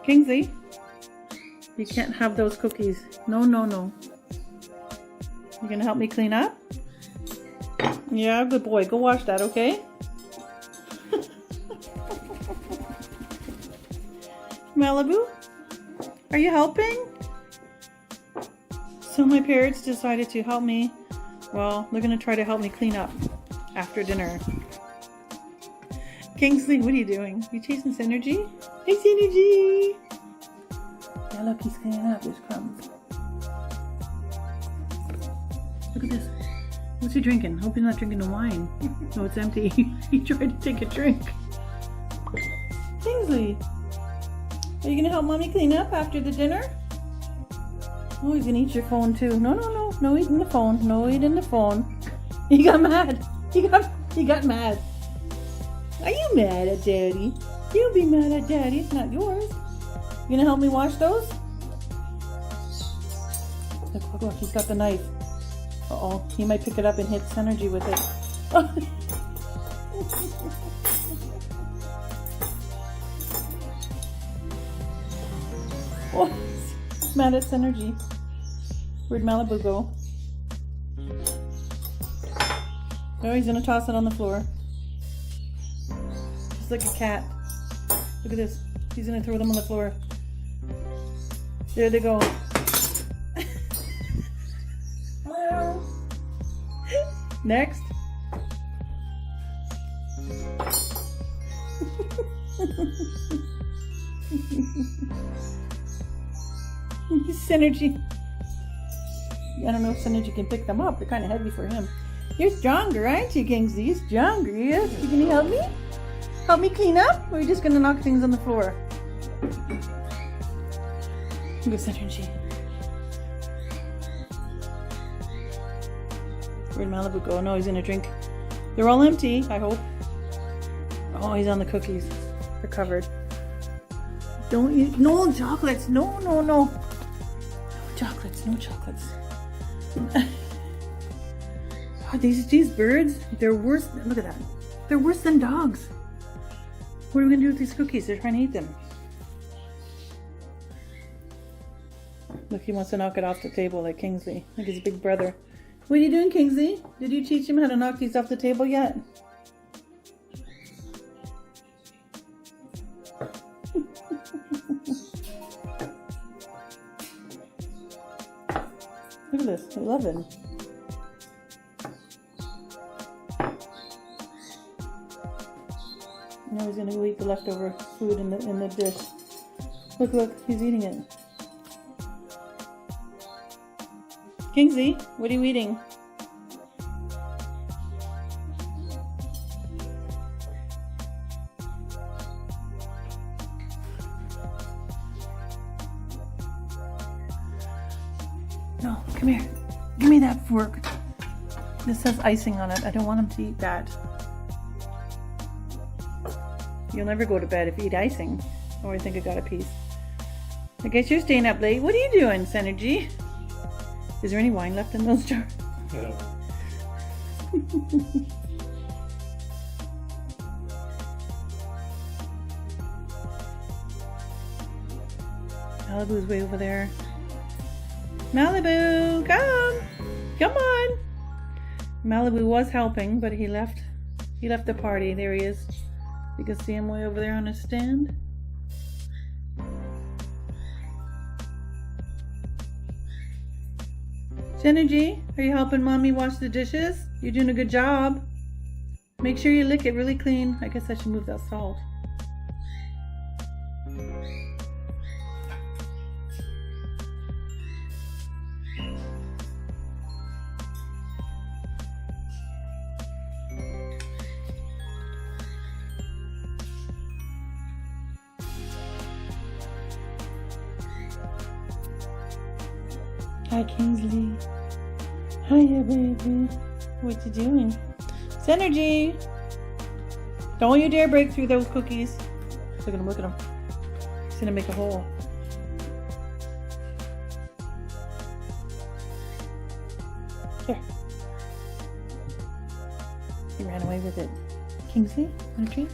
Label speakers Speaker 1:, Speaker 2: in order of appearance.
Speaker 1: Kingsley, you can't have those cookies. No, no, no. You gonna help me clean up? Yeah, good boy. Go wash that, okay? Malibu, are you helping? So my parrots decided to help me. Well, they're gonna try to help me clean up after dinner. Kingsley, what are you doing? You chasing Synergy? Hey, Synergy! Yeah, look, he's cleaning up. There's crumbs. Look at this. What's he drinking? Hope he's not drinking the wine. No, it's empty. He tried to take a drink. Kingsley, are you gonna help mommy clean up after the dinner? Oh, he's gonna eat your phone too. No, no, no. No eating the phone. No eating the phone. He got mad. He got mad. Are you mad at Daddy? You'll be mad at Daddy. It's not yours. You gonna help me wash those? Look, look, look. He's got the knife. Uh-oh. He might pick it up and hit Synergy with it. Oh, he's mad at Synergy. Where'd Malibu go? Oh, he's gonna toss it on the floor. Just like a cat. Look at this. He's gonna throw them on the floor. There they go. Next. Synergy. I don't know if Synergy can pick them up. They're kind of heavy for him. You're stronger, aren't you, Kingsley? You're stronger, yes? You gonna help me? Help me clean up? Or are you just gonna knock things on the floor? Go, Synergy. Where'd Malibu go? No, he's gonna drink. They're all empty, I hope. Oh, he's on the cookies. They're covered. Don't eat. No chocolates. No, no, no. No chocolates. No chocolates. Oh, these birds, they're worse. Look at that. They're worse than dogs. What are we gonna do with these cookies? They're trying to eat them. Look, he wants to knock it off the table like Kingsley, like his big brother. What are you doing, Kingsley? Did you teach him how to knock these off the table yet? Look at this, 11. Now he's gonna go eat the leftover food in the dish. Look, look, he's eating it. Kingsley, what are you eating? No, come here. Give me that fork. This has icing on it. I don't want him to eat that. You'll never go to bed if you eat icing. Oh, I think I got a piece. I guess you're staying up late. What are you doing, Synergy? Is there any wine left in those jars?
Speaker 2: Yeah.
Speaker 1: Malibu's way over there. Malibu, come! Come on! Malibu was helping, but he left the party. There he is. You can see him way over there on his stand. Synergy, are you helping mommy wash the dishes? You're doing a good job. Make sure you lick it really clean. I guess I should move that salt. Hi, Kingsley. Hiya, baby. What you doing? Synergy! Don't you dare break through those cookies. Look at him, look at him. He's gonna make a hole. Here. He ran away with it. Kingsley, want a treat?